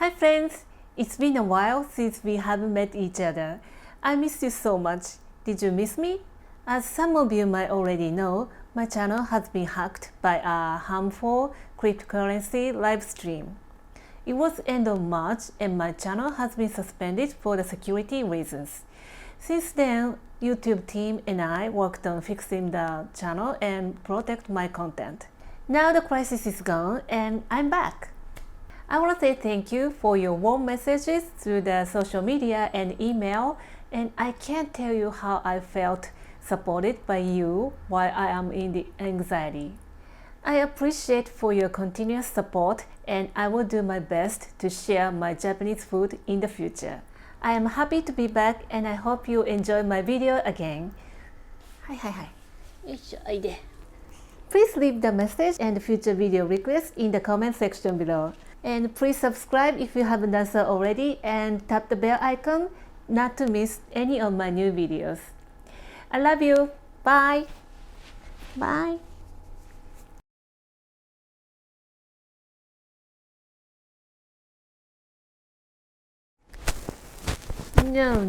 Hi friends, it's been a while since we haven't met each other. I miss you so much. Did you miss me? As some of you might already know, my channel has been hacked by a harmful cryptocurrency live stream. It was end of March and my channel has been suspended for the security reasons. Since then, YouTube team and I worked on fixing the channel and protect my content. Now the crisis is gone and I'm back. I want to say thank you for your warm messages through the social media and email, and I can't tell you how I felt supported by you while I am in the anxiety. I appreciate for your continuous support and I will do my best to share my Japanese food in the future. I am happy to be back and I hope you enjoy my video again. Hi. Please leave the message and future video requests in the comment section below. And please subscribe if you haven't done so already and tap the bell icon not to miss any of my new videos. I love you. Bye. Bye. No.